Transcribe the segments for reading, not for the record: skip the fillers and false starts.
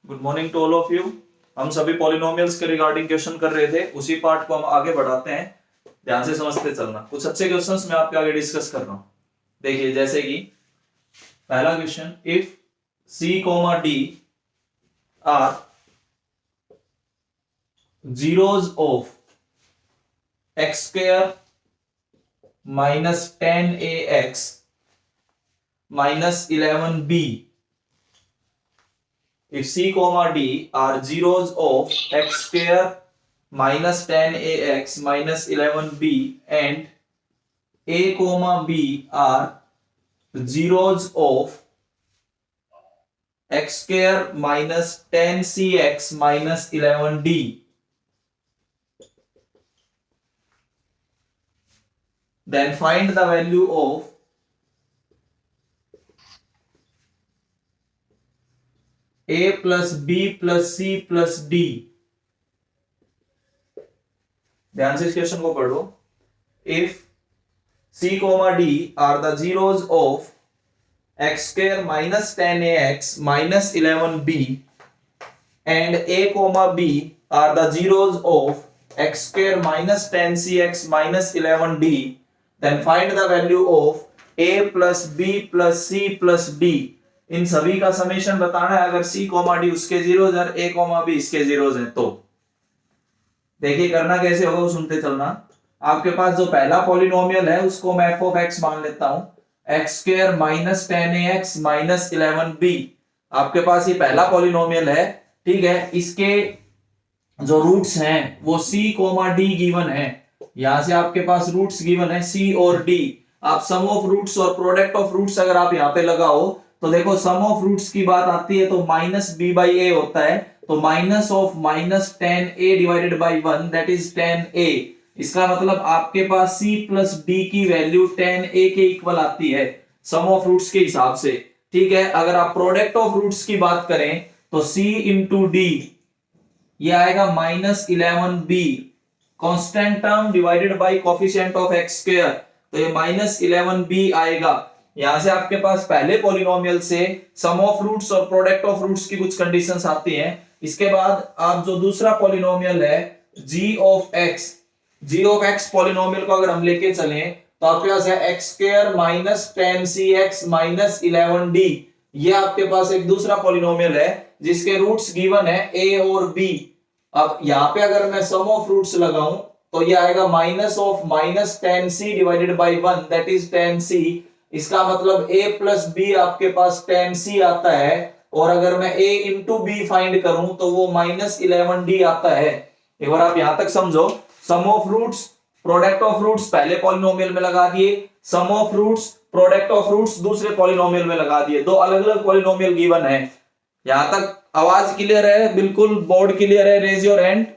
Good morning to all of you. हम सभी polynomials के रिगार्डिंग क्वेश्चन कर रहे थे, उसी पार्ट को हम आगे बढ़ाते हैं। ध्यान से समझते चलना, कुछ अच्छे क्वेश्चंस मैं आपके आगे डिस्कस कर रहा हूं। देखिए, जैसे कि पहला question, if c comma d are zeros of x square minus 10ax minus 11b, if c comma d are zeros of x square minus 10ax minus 11b and a comma b are zeros of x square minus 10cx minus 11d, then find the value of a plus b plus c plus d। ध्यान से इस question को पढ़ो। If c comma d are the zeros of x square minus 10ax minus 11b and a comma b are the zeros of x square minus 10cx minus 11d, then find the value of a plus b plus c plus d। इन सभी का summation बताना है। अगर c coma d उसके zeros और a coma b इसके zeros हैं तो देखिए करना कैसे होगा वो सुनते चलना। आपके पास जो पहला पॉलिनोमियल है उसको मैं f ऑफ x मान लेता हूं, x square minus 10ax minus 11b। आपके पास ये पहला पॉलिनोमियल है, ठीक है। इसके जो रूट्स हैं वो c कोमा d गिवन है। यहां से आपके पास रूट्स गिवन है c और d। आप सम ऑफ रूट्स और प्रोडक्ट ऑफ रूट्स अगर आप यहाँ पे लगाओ तो देखो सम ऑफ रूट्स की बात आती है तो माइनस बी बाई ए होता है, तो minus of minus 10a divided by 1 that is 10a। इसका मतलब आपके पास c प्लस d की वैल्यू 10a के इक्वल आती है सम ऑफ रूट्स के हिसाब से, ठीक है। अगर आप प्रोडक्ट ऑफ रूट्स की बात करें तो c इंटू डी ये आएगा minus 11b constant term divided by coefficient of x square, तो ये माइनस 11b आएगा। यहां से आपके पास पहले पॉलिनोमियल से सम ऑफ रूट्स और प्रोडक्ट ऑफ रूट्स की कुछ कंडीशंस आती हैं। इसके बाद आप जो दूसरा पॉलिनोमियल है g ऑफ x पॉलिनोमियल को अगर हम लेके चलें तो आपके पास है x square minus 10cx minus 11d। ये आपके पास एक दूसरा पॉलिनोमियल है जिसके रूट्स गिवन है a और b। अब यहां पे अगर मैं सम ऑफ रूट्स लगाऊं तो ये आएगा minus of minus 10c divided by 1 that is 10c। इसका मतलब a प्लस बी आपके पास 10c आता है, और अगर मैं a इंटू बी फाइंड करूं तो वो माइनस 11d आता है। एक बार आप यहां तक समझो। Sum of roots product of roots पहले पॉलिनोमियल में लगा दिए, sum of roots product of roots दूसरे पॉलिनोमियल में लगा दिए। दो अलग अलग पॉलिनोमियल गिवन है। यहां तक आवाज क्लियर है? बिल्कुल बोर्ड क्लियर है? Raise your hand.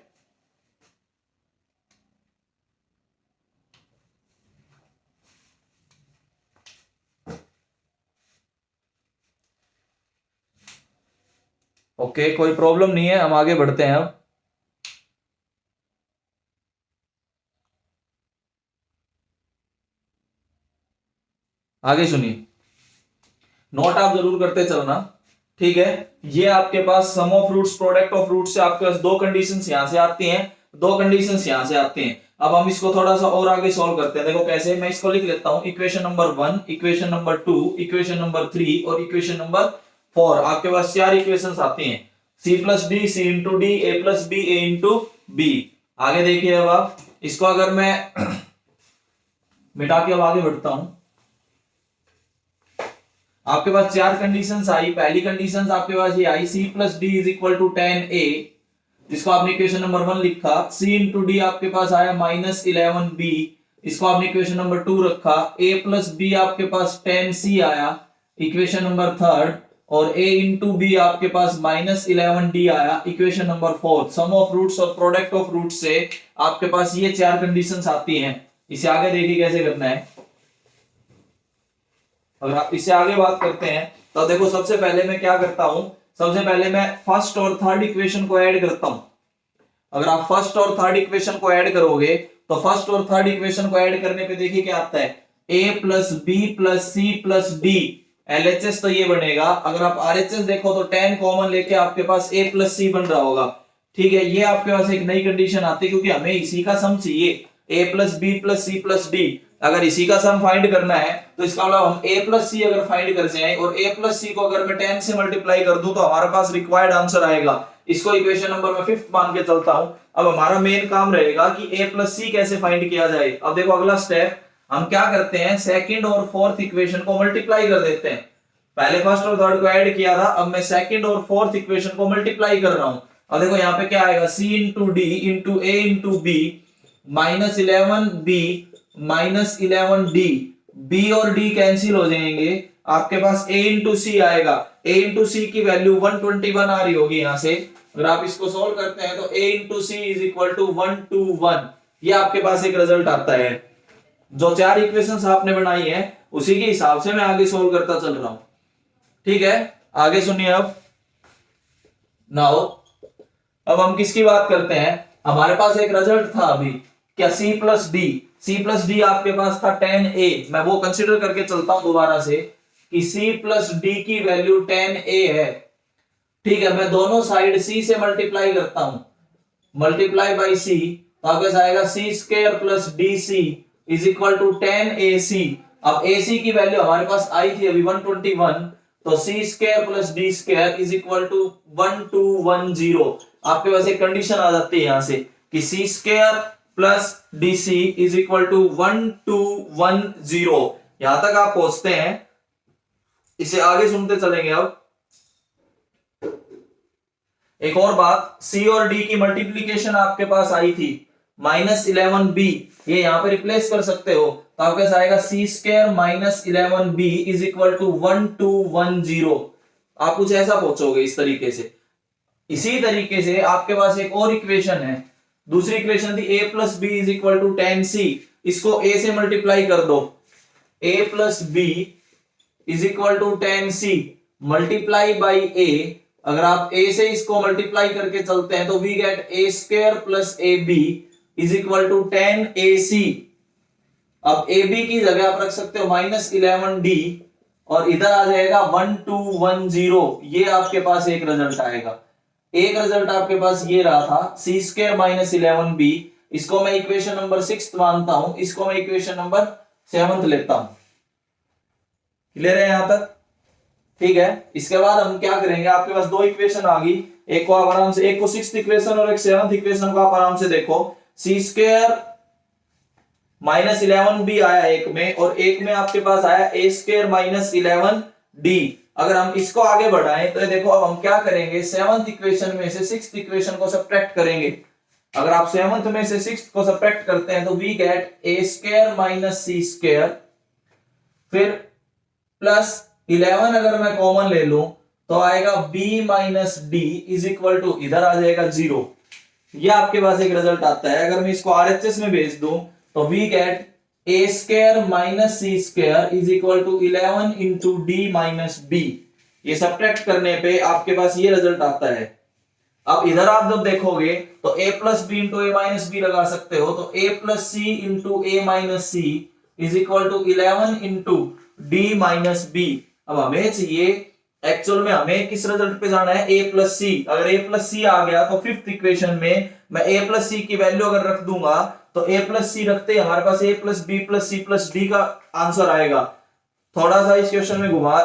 ओके, कोई प्रॉब्लम नहीं है, हम आगे बढ़ते हैं। अब आगे सुनिए, नोट आप जरूर करते चलना, ठीक है। ये आपके पास sum of roots product of roots से आपके पास दो कंडीशंस यहां से आती हैं, दो कंडीशंस यहां से आती हैं। अब हम इसको थोड़ा सा और आगे सॉल्व करते हैं। देखो कैसे, मैं इसको लिख लेता हूं, equation number 1, equation number 2, equation number 3 और इक्वेशन नंबर 4। आपके पास चार इक्वेशंस आती हैं, c प्लस डी, सी इंटू डी, ए प्लस बी, ए इंटू बी। आगे देखिए, अब आप इसको अगर मैं मिटा के अब आगे बढ़ता हूं, आपके पास चार कंडीशंस आई। पहली कंडीशंस आपके पास ये आई, c plus d is equal to 10a, जिसको आपने इक्वेशन नंबर 1 लिखा। c इंटू डी आपके पास आया माइनस 11b, इसको आपने इक्वेशन नंबर 2 रखा। a प्लस बी आपके पास 10c आया, इक्वेशन नंबर 3, और a इंटू बी आपके पास माइनस 11d आया, equation number 4। Sum of roots और प्रोडक्ट ऑफ रूट्स से आपके पास ये चार कंडीशंस आती हैं। इसे आगे देखिए कैसे करना है। अगर आप इससे आगे बात करते हैं तो देखो, सबसे पहले मैं क्या करता हूं, सबसे पहले मैं फर्स्ट और थर्ड इक्वेशन को ऐड करता हूं। अगर आप फर्स्ट और थर्ड इक्वेशन को ऐड करोगे तो फर्स्ट और थर्ड इक्वेशन को ऐड करने पे देखिए क्या आता है, a plus B plus C plus d. LHS तो ये बनेगा, अगर आप RHS देखो तो 10 कॉमन लेके आपके पास A प्लस सी बन रहा होगा। ठीक है, ये आपके पास एक नई कंडीशन आती है क्योंकि हमें इसी का सम चाहिए, A plus B plus C plus d. अगर इसी का सम फाइंड करना है तो इसका मतलब हम A प्लस सी अगर फाइंड कर जाए और A प्लस सी को अगर मैं 10 से मल्टीप्लाई कर दूं तो हमारे पास रिक्वायर्ड आंसर आएगा। इसको इक्वेशन नंबर मैं 5th मान के चलता हूं। अब हमारा मेन काम रहेगा कि A प्लस सी कैसे फाइंड किया जाए। अब देखो अगला स्टेप हम क्या करते हैं, सेकंड और फोर्थ इक्वेशन को मल्टीप्लाई कर देते हैं। पहले फर्स्ट और थर्ड को ऐड किया था, अब मैं सेकंड और फोर्थ इक्वेशन को मल्टीप्लाई कर रहा हूं। अब देखो यहाँ पे क्या आएगा, c into D into A into B minus 11 B minus 11 D. B और डी कैंसिल हो जाएंगे, आपके पास a इंटू सी आएगा। a इंटू सी की वैल्यू 121 आ रही होगी यहाँ से। अगर आप इसको सोल्व करते हैं तो a into c is equal to 121, ये आपके पास एक रिजल्ट आता है। जो चार इक्वेशंस आपने बनाई है उसी के हिसाब से मैं आगे सोल्व करता चल रहा हूं। ठीक है, आगे सुनिए। अब नाउ अब हम किसकी बात करते हैं, हमारे पास एक रिजल्ट था अभी क्या, C प्लस डी आपके पास था 10a। मैं वो कंसिडर करके चलता हूं दोबारा से कि C प्लस डी की वैल्यू 10a है। ठीक है, मैं दोनों साइड C से मल्टीप्लाई करता हूं, मल्टीप्लाई बाई C, तो आपके पास आएगा c square plus d c is equal to 10ac। अब ac की वैल्यू हमारे पास आई थी अभी 121, तो c square plus d square is equal to 1210। आपके पास एक कंडीशन आ जाती है यहां से कि c square plus d c is equal to 1210। यहां तक आप पहुंचते हैं, इसे आगे सुनते चलेंगे। अब एक और बात, c और d की मल्टीप्लीकेशन आपके पास आई थी माइनस 11b, ये यहां पे रिप्लेस कर सकते हो, तो आपके पास आएगा c square minus 11b is equal to 1210। आप कुछ ऐसा पहुंचोगे इस तरीके से। इसी तरीके से आपके पास एक और इक्वेशन है, दूसरी इक्वेशन थी a plus b is equal to 10c। इसको a से मल्टीप्लाई कर दो, a plus b is equal to 10c multiply by a। अगर आप a से इसको मल्टीप्लाई करके चलते हैं तो we get a square plus a b is equal to 10ac। अब ab की जगह आप रख सकते हो माइनस 11d और इधर आ जाएगा 1210। ये आपके पास एक रिजल्ट आएगा। एक रिजल्ट आपके पास ये रहा था c स्क्वायर माइनस 11b, इसको मैं इक्वेशन नंबर 6 मानता हूं, इसको मैं इक्वेशन नंबर 7 लेता हूं। क्लियर है यहां तक? ठीक है, इसके बाद हम क्या करेंगे, आपके पास दो इक्वेशन आ गई, एक को आप आराम से, एक को 6th इक्वेशन और एक 7th इक्वेशन को आप आराम से देखो। c स्क्वायर माइनस 11b आया एक में, और एक में आपके पास आया a स्क्वायर माइनस 11d। अगर हम इसको आगे बढ़ाएं तो देखो अब हम क्या करेंगे, 7th इक्वेशन में से 6th इक्वेशन को सब्ट्रैक्ट करेंगे। अगर आप 7th में से 6th को सब्ट्रैक्ट करते हैं तो we get a square minus c square, फिर प्लस 11 अगर मैं कॉमन ले लूं तो आएगा b minus D is equal to, इधर आ जाएगा 0। ये आपके पास एक रिजल्ट आता है। अगर मैं इसको RHS में भेज दूं तो we get a square minus c square is equal to 11 into D minus b. ये सब्ट्रैक्ट करने पे आपके पास ये रिजल्ट आता है। अब इधर आप जब देखोगे तो a plus b into A minus b लगा सकते हो, तो a plus C into A minus C is equal to 11 into D minus b. अब हमें चाहिए, एक्चुअल में हमें किस रिजल्ट पे जाना है, a प्लस सी। अगर a प्लस सी आ गया तो 5th इक्वेशन में मैं a प्लस सी की वैल्यू अगर रख दूंगा तो a प्लस सी रखते ही हमारे पास a plus B plus C plus d का आंसर आएगा। थोड़ा सा इस क्वेश्चन में घुमा,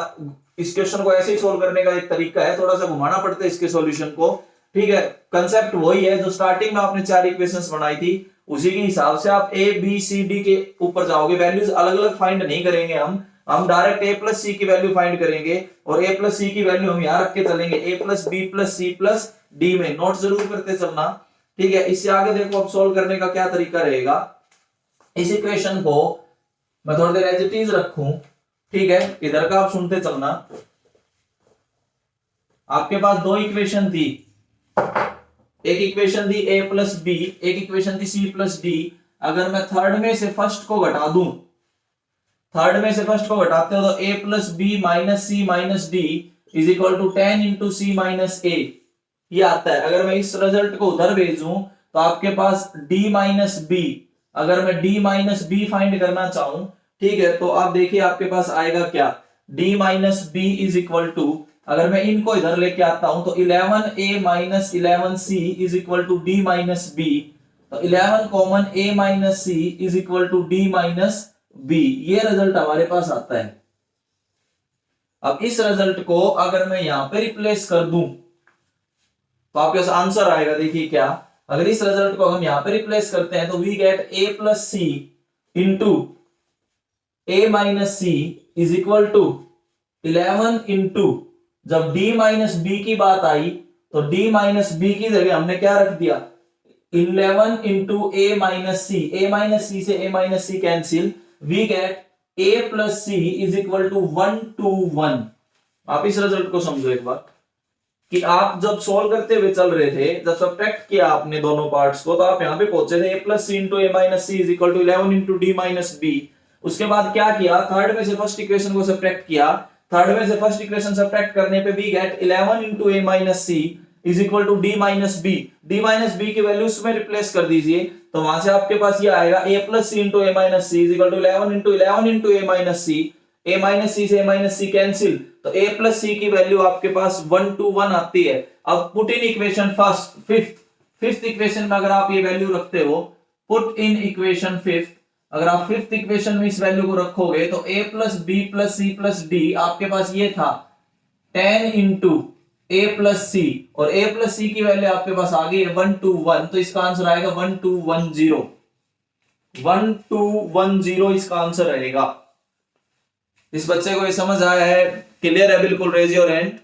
इस क्वेश्चन को ऐसे ही सोल्व करने का एक तरीका है, थोड़ा सा घुमाना पड़ता है इसके सॉल्यूशन को। ठीक है, कंसेप्ट वही है जो स्टार्टिंग में आपने 4 इक्वेशंस बनाई थी, उसी के हिसाब से आप a b c d के ऊपर जाओगे। वैल्यूज अलग अलग फाइंड नहीं करेंगे, हम डायरेक्ट a प्लस सी की वैल्यू फाइंड करेंगे और a प्लस सी की वैल्यू हम यहाँ रख के चलेंगे a plus B plus C plus d में। नोट जरूर करते चलना। ठीक है, इससे आगे देखो अब सोल्व करने का क्या तरीका रहेगा। इस इक्वेशन को मैं थोड़ी देर एज इट इज रखूं, ठीक है, इधर का आप सुनते चलना। आपके पास दो इक्वेशन थी, एक इक्वेशन थी a प्लस बी, एक इक्वेशन थी c प्लस डी। अगर मैं थर्ड में से फर्स्ट को घटा दूं, थर्ड में से फर्स्ट को घटाते हो तो a plus B minus C minus D is equal to 10 into C minus A, ये आता है। अगर मैं इस रिजल्ट को उधर भेजूं तो आपके पास d माइनस बी, अगर मैं d माइनस बी फाइंड करना चाहूं, ठीक है, तो आप देखिए आपके पास आएगा क्या, d minus b is equal to, अगर मैं इनको इधर लेके आता हूं तो 11a minus 11c is equal to D minus b, तो 11 common a minus C is equal to D minus b, ये रिजल्ट हमारे पास आता है। अब इस रिजल्ट को अगर मैं यहां पे रिप्लेस कर दूं तो आपके पास आंसर आएगा, देखिए क्या, अगर इस रिजल्ट को हम यहां पे रिप्लेस करते हैं तो we get a plus C into a minus C is equal to 11 into, जब d माइनस बी की बात आई तो d माइनस बी की जगह हमने क्या रख दिया, 11 इंटू a माइनस सी से a minus C cancel, we get a plus C is equal to 1 to 1। आप इस रिजल्ट को समझो एक बार कि आप जब सॉल्व करते हुए चल रहे थे, जब सब्ट्रैक्ट किया आपने दोनों पार्ट्स को, तो आप यहां पे पहुंचे थे a plus C into A minus C is equal to 11 into D minus B. उसके बाद क्या किया, थर्ड में से फर्स्ट इक्वेशन को सब्ट्रैक्ट किया, थर्ड में से फर्स्ट इक्वेशन सब्ट्रैक्ट करने पे we get 11 into A minus C is equal to D minus B. D minus B की वैल्यू उसमें रिप्लेस कर दीजिए, तो वहां से आपके पास ये आएगा a plus C into A minus C is equal to 11 into A minus C, A minus C से ए माइनस सी कैंसिल, तो a प्लस सी की वैल्यू आपके पास 1 to 1 आती है। अब put in equation first fifth equation में अगर आप ये वैल्यू रखते हो, पुट इन इक्वेशन फिफ्थ, अगर आप फिफ्थ इक्वेशन में इस वैल्यू को रखोगे तो a plus B plus C plus D आपके पास ये था 10 इंटू a प्लस सी, और a प्लस सी की वैल्यू आपके पास आ गई है 1 to 1, तो इसका आंसर आएगा 1 to 1 0, 1 to 1 0 इसका आंसर रहेगा। इस बच्चे को ये समझ आया है, क्लियर है बिल्कुल, रेज योर हैंड।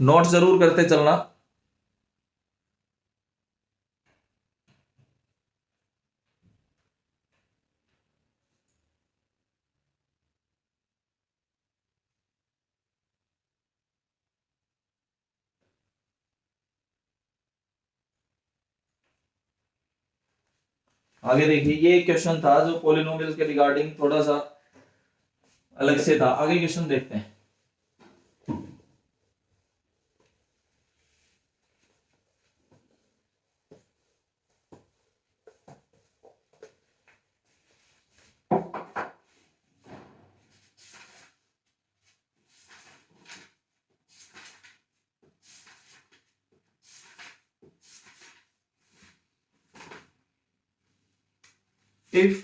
नोट जरूर करते चलना। आगे देखिए, ये क्वेश्चन था जो पॉलिनोमियल के रिगार्डिंग थोड़ा सा अलग से था। आगे क्वेश्चन देखते हैं। इफ,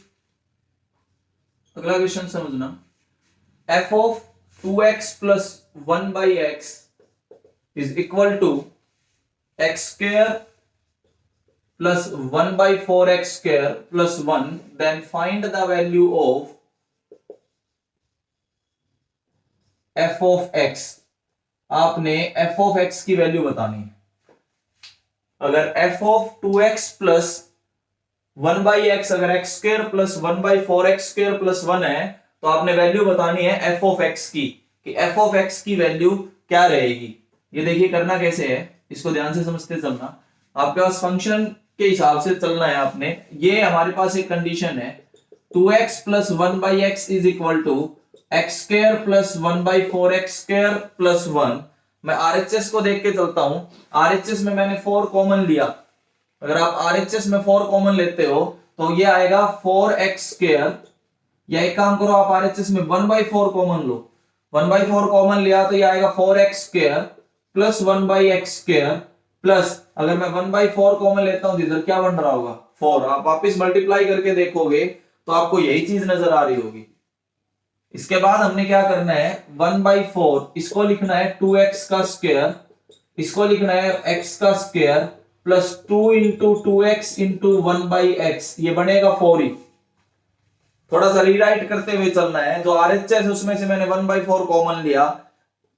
अगला क्वेश्चन समझना, f of 2x plus 1 by x is equal to x square plus 1 by 4x square plus 1, then find the value of f of x। आपने f of x की वैल्यू बतानी है। अगर f of 2x plus 1 by x, अगर x square plus 1 by 4x square plus 1 है, तो आपने value बतानी है f of x की, कि f of x की वैल्यू क्या रहेगी। ये देखिए करना कैसे है, इसको ध्यान से समझते चलना। आपके पास फंक्शन के हिसाब से चलना है आपने। ये हमारे पास एक कंडीशन है, 2x plus 1 by x is equal to x square plus 1 by 4x square plus 1। मैं RHS को देख के चलता हूं। RHS में मैंने 4 कॉमन लिया। अगर आप RHS में 4 कॉमन लेते हो तो ये आएगा 4x स्क्वायर, या एक काम करो, आप RHS में 1 by 4 common low. 1 by 4 common लिया तो ये आएगा 4x square plus 1 by x square plus, अगर मैं 1 by 4 कॉमन लेता हूं तो इधर क्या बन रहा होगा 4। आप वापिस मल्टीप्लाई करके देखोगे तो आपको यही चीज नजर आ रही होगी। इसके बाद हमने क्या करना है, 1 by 4 इसको लिखना है 2x का स्क्वायर, इसको लिखना है x का square plus 2 into 2x into 1 by x, ये बनेगा 4e। थोड़ा सा रीराइट करते हुए चलना है। जो RHS उसमें से मैंने 1 बाई 4 कॉमन लिया,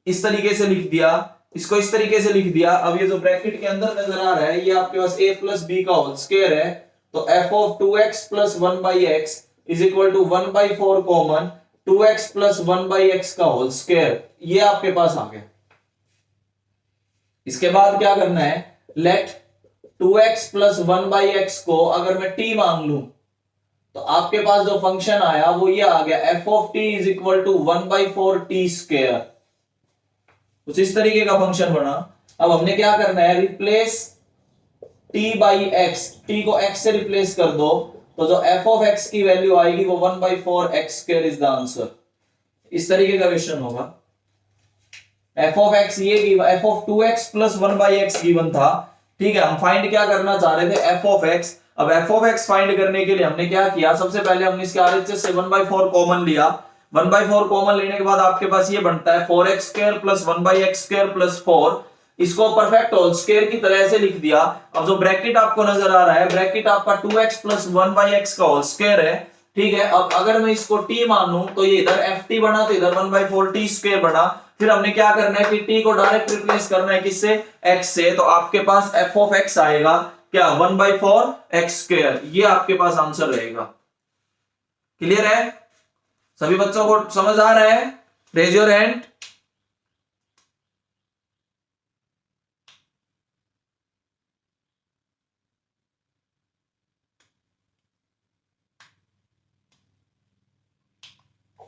इस तरीके से लिख दिया, इसको इस तरीके से लिख दिया। अब ये जो ब्रैकेट के अंदर नजर आ रहा है ये आपके पास a प्लस बी का होल स्क्वायर है, तो f of 2x plus 1 by X is equal to 1 by 4 common 2x plus 1 by X का होल स्क्वायर, ये आपके पास आ गया। इसके बाद क्या करना है, late 2x plus 1 by x को अगर मैं t मान लूं तो आपके पास जो फंक्शन आया वो ये आ गया, f of t is equal to 1 by 4 T square. कुछ इस तरीके का फंक्शन बना। अब हमने क्या करना है, replace t by x, T को x से रिप्लेस कर दो, तो जो f ऑफ x की वैल्यू आएगी वो 1/4 x square is the answer. इस तरीके का क्वेश्चन होगा। f ऑफ x ये f of 2x plus 1/x given था, ठीक है। हम फाइंड क्या करना चाह रहे थे, f ऑफ x। अब f ऑफ x फाइंड करने के लिए हमने क्या किया, सबसे पहले हमने इसके RHS से 1/4 कॉमन लिया। 1/4 कॉमन लेने के बाद आपके पास ये बनता है 4x square plus 1/x square plus 4। इसको परफेक्ट होल स्क्वायर की तरह से लिख दिया। अब जो ब्रैकेट आपको नजर आ रहा है, ब्रैकेट आपका 2x प्लस 1/x का होल स्क्वायर है, ठीक है। अब अगर मैं इसको t मानूं तो ये इधर ft बना, तो इधर 1/4 t स्क्वायर बना। फिर हमने क्या करना है कि t को डायरेक्ट रिप्लेस करना है किससे, x से, तो आपके पास f ऑफ x आएगा क्या, 1/4 x स्क्वायर। ये आपके पास आंसर रहेगा। क्लियर है, सभी बच्चों को समझ आ रहा है? Raise your hand.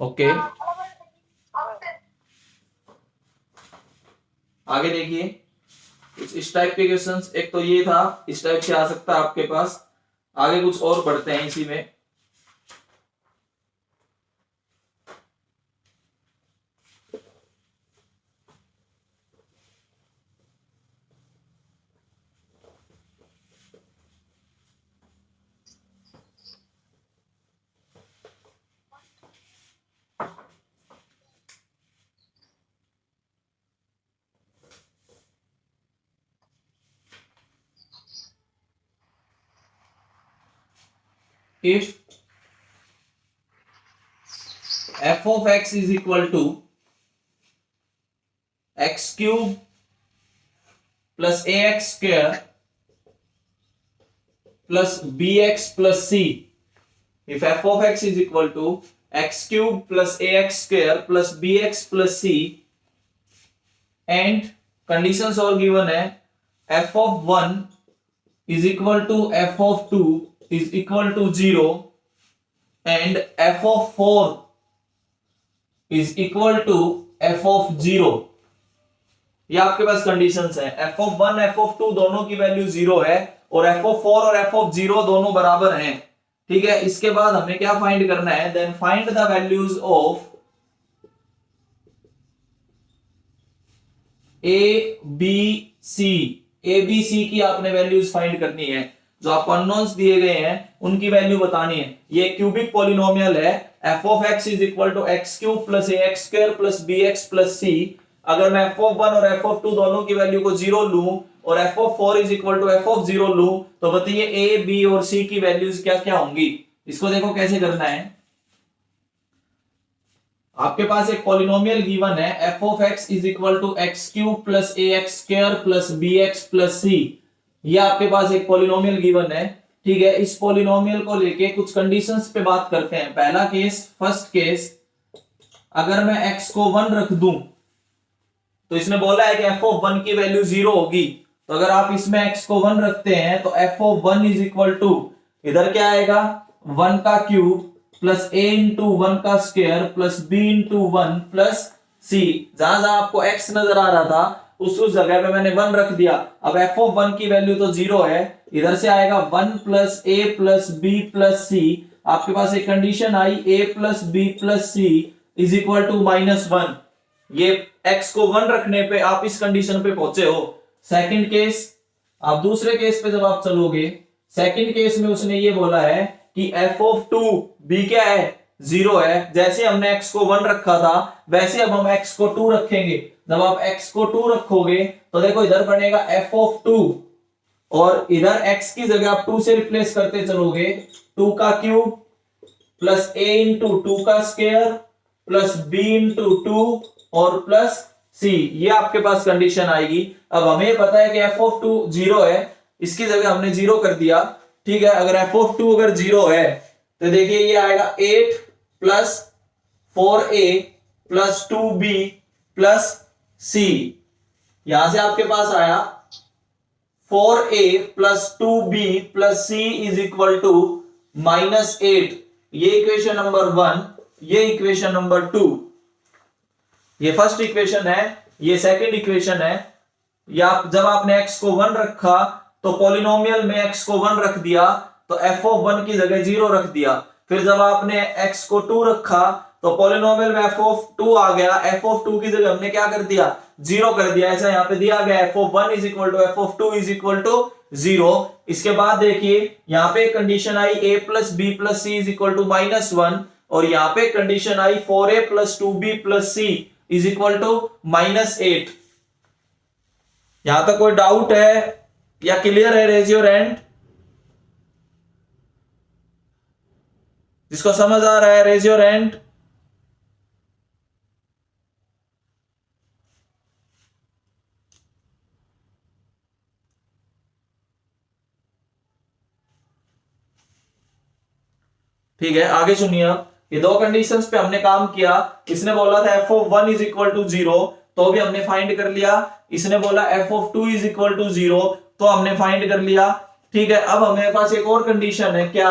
ओके, आगे देखिए कुछ इस टाइप के क्वेश्चंस। एक तो ये था, इस टाइप से आ सकता है आपके पास। आगे कुछ और पढ़ते हैं इसी में। If f of x is equal to x cube plus ax square plus bx plus c, if f of x is equal to x cube plus ax square plus bx plus c and conditions और given है, f of 1 is equal to f of 2 is equal to 0 and f of 4 is equal to f of 0। ये आपके पास conditions है। f of 1 f of 2 दोनों की value 0 है और f of 4 और f of 0 दोनों बराबर हैं, ठीक है। इसके बाद हमें क्या फाइंड करना है, then find the values of a b c। a b c की आपने वैल्यूज फाइंड करनी है। जो आपको अननोन्स दिए गए हैं उनकी वैल्यू बतानी है। ये क्यूबिक पॉलिनोमियल है, f of x is equal to X cube plus ax square plus bx plus c। अगर मैं f of 1 और f of 2 दोनों की वैल्यू को 0 लूं और f of 4 is equal to f of 0 लूं, तो बताइए a b और c की वैल्यूज क्या क्या होंगी। इसको देखो कैसे करना है। आपके पास एक पॉलिनोमियल गिवन है, f of x is equal to X cube plus ax square plus bx plus c। ये आपके पास एक पॉलिनोमियल गिवन है, ठीक है। इस पॉलिनोमियल को लेके कुछ कंडीशंस पे बात करते हैं। पहला केस, फर्स्ट केस, अगर मैं x को 1 रख दूं तो इसने बोला है कि f of 1 की वैल्यू 0 होगी। तो अगर आप इसमें x को 1 रखते हैं तो f of 1 is equal to, इधर क्या आएगा, 1 का क्यूब प्लस a इंटू 1 का square plus b into 1 plus c। जहां जहां आपको x नजर आ रहा था उस जगह पे मैंने 1 रख दिया। अब f of 1 की वैल्यू तो 0 है, इधर से आएगा 1 plus a plus b plus c। आपके पास एक कंडीशन आई, a plus b plus c is equal to -1। ये x को 1 रखने पे आप इस कंडीशन पे पहुंचे हो। सेकंड केस, आप दूसरे केस पे जब आप चलोगे, सेकंड केस में उसने ये बोला है कि f of 2 b क्या है, 0 है। जैसे हमने x को 1 रखा था वैसे अब हम x को 2 रखेंगे। जब आप x को 2 रखोगे तो देखो इधर बनेगा f of 2 और इधर x की जगह आप 2 से रिप्लेस करते चलोगे, 2 का क्यूब प्लस a इंटू 2 का स्क्वायर प्लस b इंटू 2 और प्लस c। ये आपके पास कंडीशन आएगी। अब हमें पता है कि f of 2 0 है, इसकी जगह हमने 0 कर दिया, ठीक है। अगर f of 2 अगर 0 है तो देखिए ये आएगा 8 plus 4a plus 2b plus c। यहां से आपके पास आया 4a plus 2b plus c is equal to -8। ये इक्वेशन नंबर 1, ये इक्वेशन नंबर 2। ये फर्स्ट इक्वेशन है ये सेकंड इक्वेशन है। या जब आपने x को 1 रखा तो पॉलिनोमियल में x को 1 रख दिया, तो f ऑफ 1 की जगह 0 रख दिया। फिर जब आपने x को 2 रखा तो पॉलिनोमियल में f ऑफ 2 आ गया, f ऑफ 2 की जगह हमने क्या कर दिया, 0 कर दिया। ऐसा यहाँ पे दिया गया f of 1 is equal to f of 2 is equal to 0। इसके बाद देखिए यहाँ पे कंडीशन आई a plus B plus C is equal to -1, और यहाँ पे कंडीशन आई 4a plus 2b plus C is equal to -8। यहां तक कोई डाउट है या क्लियर है? Raise your hand. जिसको समझ आ रहा है रेज योर हैंड। ठीक है, आगे सुनिए। आप ये दो कंडीशंस पे हमने काम किया। इसने बोला था f of 1 is equal to 0, तो भी हमने फाइंड कर लिया। इसने बोला f of 2 is equal to 0, तो हमने फाइंड कर लिया। ठीक है, अब हमारे पास एक और कंडीशन है, क्या,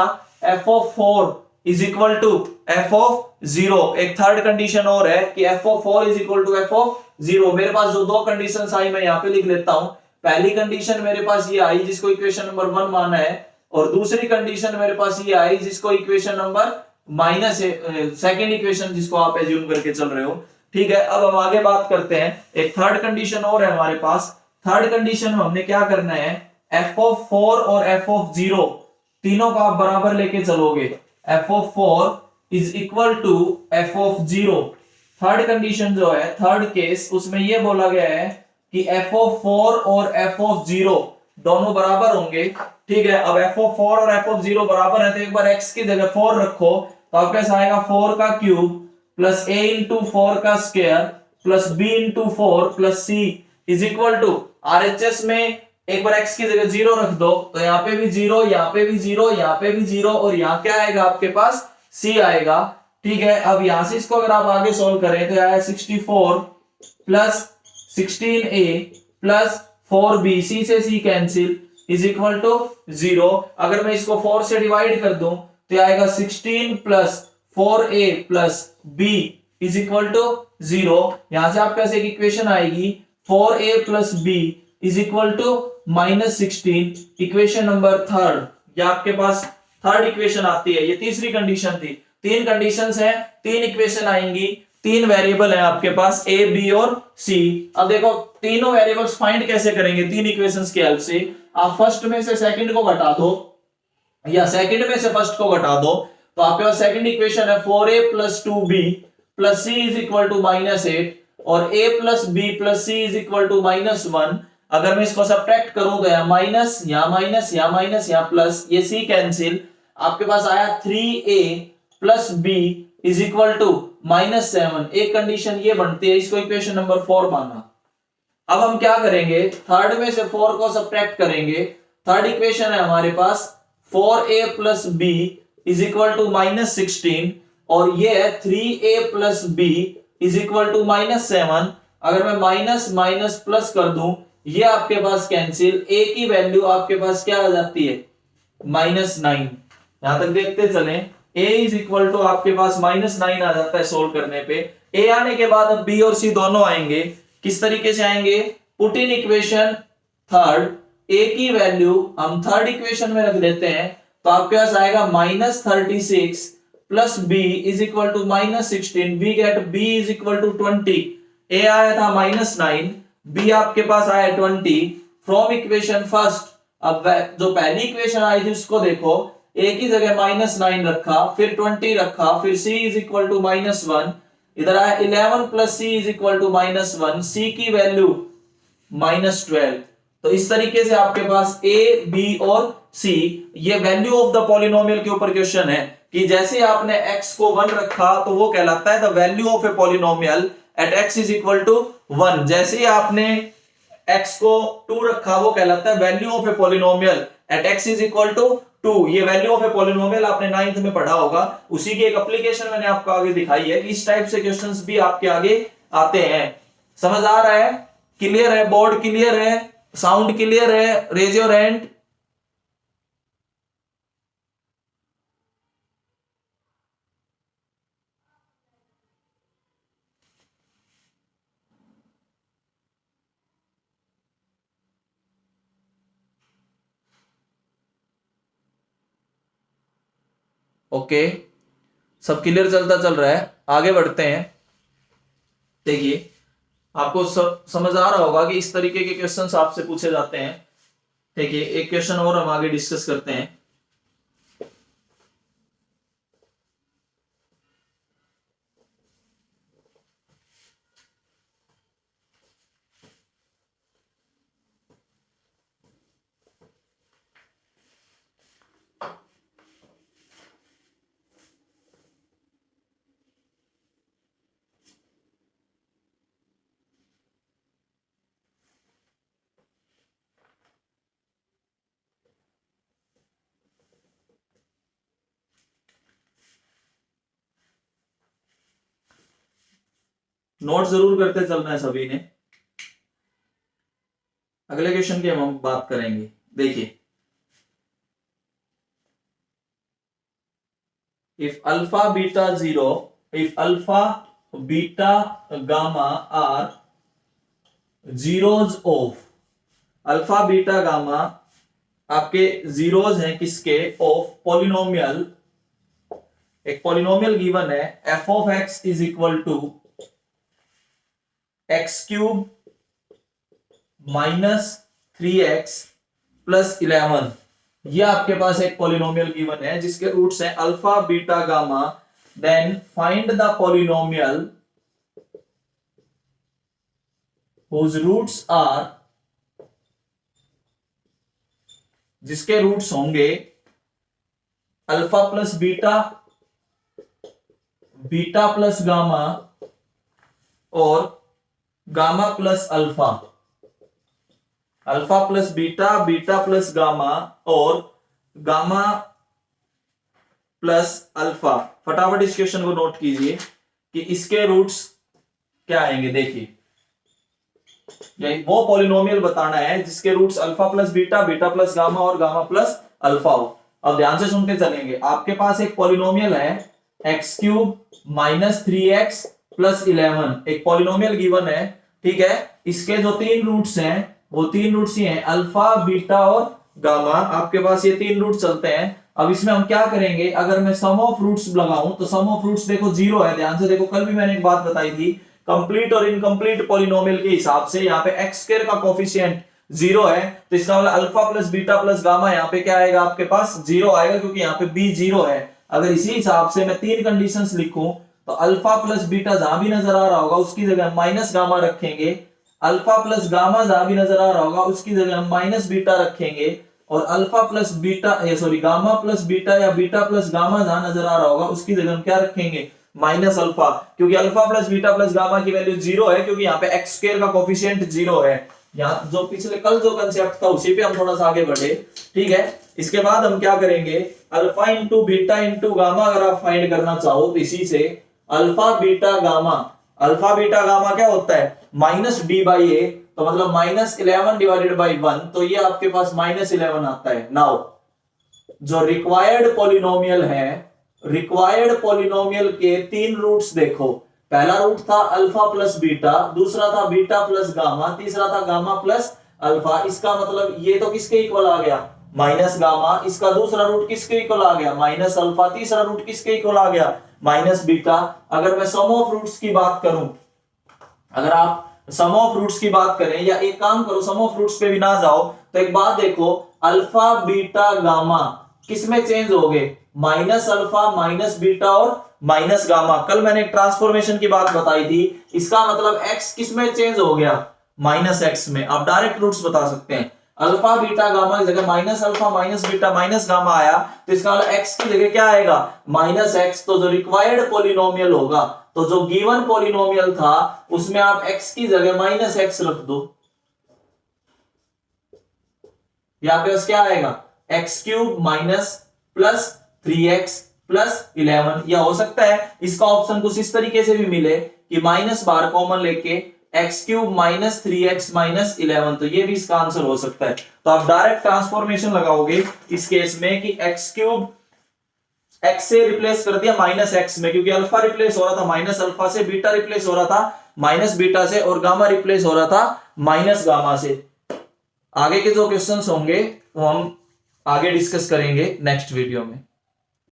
f of 4 is equal to f of 0। एक थर्ड कंडीशन और है कि f of 4 is equal to f of 0। मेरे पास जो दो कंडीशंस आई मैं यहाँ पे लिख लेता हूं। पहली कंडीशन मेरे पास ये आई जिसको इक्वेशन नंबर 1 माना है, और दूसरी कंडीशन मेरे पास ये आई जिसको equation number minus second equation जिसको आप एज्यूम करके चल रहे हो। ठीक है, अब हम आगे बात करते हैं। एक थर्ड कंडीशन और है हमारे पास। थर्ड कंडीशन में हमने क्या करना है, f ऑफ 4 और f ऑफ 0 तीनों को आप बराबर लेके चलोगे। f of 4 is equal to f of 0। Third condition जो है, थर्ड केस, उसमें यह बोला गया है कि f ऑफ 4 और f ऑफ 0 दोनों बराबर होंगे। ठीक है, अब f ऑफ 4 और f ऑफ 0 बराबर है, तो एक बार x की जगह 4 रखो, तो आपके पास आएगा 4 का क्यूब प्लस a इंटू 4 का square plus b into 4 plus c is equal to RHS में एक बार x की जगह 0 रख दो, तो यहाँ पे भी 0, यहाँ पे भी 0, यहाँ पे भी 0, और यहाँ क्या आएगा आपके पास, c आएगा। ठीक है, अब यहां से इसको अगर आप आगे सोल्व करें तो आया 64 plus 16a plus 4b, c से c cancel, is equal to 0। अगर मैं इसको 4 से डिवाइड कर दूं तो आएगा 16 plus 4a plus b is equal to 0। यहां से आपके पास एक इक्वेशन आएगी 4a plus b is equal to -16। Equation number third, या आपके पास थर्ड इक्वेशन आती है। ये तीसरी कंडीशन थी। तीन कंडीशंस हैं, तीन इक्वेशन आएंगी, तीन वेरिएबल है आपके पास a b और c। अब देखो तीनों वेरिएबल्स फाइंड कैसे करेंगे तीन इक्वेशंस की हेल्प से। आप फर्स्ट में से सेकंड को घटा दो या सेकंड में से फर्स्ट को घटा दो, तो आपके पास सेकंड इक्वेशन है 4a plus 2b plus c is equal to -8 और a plus b plus c is equal to -1। अगर मैं इसको सब्ट्रैक्ट करूं तो यहाँ माइनस, यहाँ माइनस, यहाँ माइनस, यहाँ प्लस, ये c कैंसिल, आपके पास आया 3a plus b is equal to -7। एक कंडीशन ये बनती है, इसको इक्वेशन नंबर 4 माना। अब हम क्या करेंगे, थर्ड में से 4 को सब्ट्रैक्ट करेंगे। थर्ड इक्वेशन है हमारे पास 4a plus b is equal to -16 और ये है 3a plus b is equal to -7। अगर मैं माइनस माइनस प्लस कर दूं, ये आपके पास कैंसिल, a की वैल्यू आपके पास क्या आ जाती है, -9। यहां तक देखते चलें, a इज इक्वल टू आपके पास -9 आ जाता है सोल्व करने पे। a आने के बाद अब b और c दोनों आएंगे। किस तरीके से आएंगे, put in equation third, a की वैल्यू हम थर्ड इक्वेशन में रख देते हैं, तो आपके पास आएगा -36 plus b is equal to -16। We get b is equal to 20। a आया था -9, b आपके पास आया 20 फ्रॉम इक्वेशन फर्स्ट। अब जो पहली इक्वेशन आई थी उसको देखो, a की जगह -9 रखा, फिर 20 रखा, फिर c इज इक्वल टू -1, इधर आया 11 plus c is equal to -1, c की वैल्यू -12। तो इस तरीके से आपके पास a b और c, ये वैल्यू ऑफ द पॉलिनोमियल के ऊपर क्वेश्चन है कि जैसे आपने x को 1 रखा तो वो कहलाता है the value of a polynomial at x is equal to 1। जैसे ही आपने x को 2 रखा वो कहलाता है value of a polynomial at x is equal to 2। ये वैल्यू ऑफ ए पॉलिनोमियल आपने 9th में पढ़ा होगा, उसी की एक एप्लीकेशन मैंने आपको आगे दिखाई है कि इस टाइप से क्वेश्चंस भी आपके आगे आते हैं। समझ आ रहा है, क्लियर है, बोर्ड क्लियर है, साउंड क्लियर है, रेज योर हैंड। ओके, सब क्लियर चलता चल रहा है, आगे बढ़ते हैं। देखिए आपको सब समझ आ रहा होगा कि इस तरीके के क्वेश्चंस आपसे पूछे जाते हैं। देखिए एक क्वेश्चन और हम आगे डिस्कस करते हैं। नोट जरूर करते चलना है सभी ने। अगले क्वेश्चन की हम बात करेंगे। देखिए if alpha beta 0, if alpha beta gamma are zeros of, alpha beta gamma आपके जीरोज हैं किसके, ऑफ पॉलिनोमियल, एक पॉलिनोमियल गिवन है F of X is equal to X cube minus 3x plus 11। ये आपके पास एक पॉलिनोमियल गिवन है जिसके रूट्स हैं alpha beta gamma, then find the polynomial whose roots are, जिसके रूट्स होंगे alpha plus beta, beta plus gamma और gamma plus alpha, alpha plus beta, beta plus gamma और गामा प्लस अल्फा। फटाफट इस question को note कीजिए कि इसके रूट्स क्या आएंगे। देखिए वो पॉलिनोमियल बताना है जिसके roots alpha plus beta, beta plus gamma और गामा प्लस अल्फा हो। अब ध्यान से सुनते चलेंगे। आपके पास एक पॉलिनोमियल है x cube minus 3x plus 11, एक पॉलिनोमियल गिवन है, ठीक है। इसके जो तीन रूट्स हैं वो तीन रूट्स ये हैं अल्फा बीटा और गामा, आपके पास ये तीन रूट चलते हैं। अब इसमें हम क्या करेंगे, अगर मैं सम ऑफ रूट्स लगाऊं तो सम ऑफ रूट्स देखो जीरो है। ध्यान से देखो, कल भी मैंने एक बात बताई थी, कंप्लीट और इनकम्प्लीट पॉलिनोमियल के हिसाब से यहाँ पे एक्स स्क्वायर का कोफिशिएंट जीरो है, तो इसका मतलब alpha plus beta plus gamma यहाँ पे क्या आएगा, आपके पास जीरो आएगा, क्योंकि यहाँ पे बी जीरो है। अगर इसी हिसाब से मैं तीन कंडीशंस लिखूं तो अल्फा प्लस बीटा जहां भी नजर आ रहा होगा उसकी जगह माइनस गामा रखेंगे, अल्फा प्लस गामा जहां भी नजर आ रहा होगा उसकी जगह हम माइनस बीटा रखेंगे, और alpha plus beta gamma plus beta या बीटा प्लस गामा जहां नजर आ रहा होगा उसकी जगह हम क्या रखेंगे, माइनस अल्फा, क्योंकि alpha plus beta plus gamma की वैल्यू जीरो है, क्योंकि यहाँ पे एक्स स्क्वायर का कोफिशिएंट जीरो है। यहाँ जो पिछले कल जो कंसेप्ट था उसी पे हम थोड़ा सा आगे बढ़े, ठीक है। इसके बाद हम क्या करेंगे, alpha into beta into gamma अगर आप फाइंड करना चाहो तो इसी से alpha beta gamma, alpha beta gamma क्या होता है माइनस डी बाई ए, तो मतलब माइनस 11 डिवाइडेड बाई 1, तो ये आपके पास माइनस 11 आता है। नाउ जो रिक्वायर्ड पॉलिनोमियल है, रिक्वायर्ड पॉलिनोमियल के तीन रूट्स देखो, पहला रूट था अल्फा प्लस बीटा, दूसरा था बीटा प्लस गामा, तीसरा था गामा प्लस अल्फा। इसका मतलब ये तो किसके इक्वल आ गया, माइनस गामा। इसका दूसरा रूट किसके इक्वल आ गया, माइनस अल्फा। तीसरा रूट किसके इक्वल आ गया, माइनस बीटा। अगर मैं सम ऑफ रूट्स की बात करूं, अगर आप सम ऑफ रूट्स की बात करें, या एक काम करो सम ऑफ रूट्स पे भी ना जाओ तो एक बात देखो, अल्फा बीटा गामा किसमें चेंज हो गए, माइनस अल्फा माइनस बीटा और माइनस गामा। कल मैंने एक ट्रांसफॉर्मेशन की बात बताई थी, इसका मतलब x किसमें चेंज हो गया, माइनस x में। आप डायरेक्ट रूट्स बता सकते हैं, अल्फा बीटा गामा की जगह minus alpha minus beta minus gamma आया, तो इसका मतलब x की जगह क्या आएगा, माइनस x। तो जो रिक्वायर्ड पॉलिनोमियल होगा, तो जो गिवन पॉलिनोमियल था उसमें आप x की जगह माइनस x रख दो, यहाँ पे क्या आएगा, x cube minus plus 3x plus 11। या हो सकता है इसका ऑप्शन कुछ इस तरीके से भी मिले कि माइनस बार कॉमन लेके x cube minus 3x minus 11, तो ये भी इसका आंसर हो सकता है। तो आप डायरेक्ट ट्रांसफॉर्मेशन लगाओगे इस केस में कि एक्स क्यूब x से रिप्लेस कर दिया माइनस x में, क्योंकि अल्फा रिप्लेस हो रहा था माइनस अल्फा से, बीटा रिप्लेस हो रहा था माइनस बीटा से, और गामा रिप्लेस हो रहा था माइनस गामा से। आगे के जो क्वेश्चंस होंगे वो हम आगे डिस्कस करेंगे नेक्स्ट वीडियो में।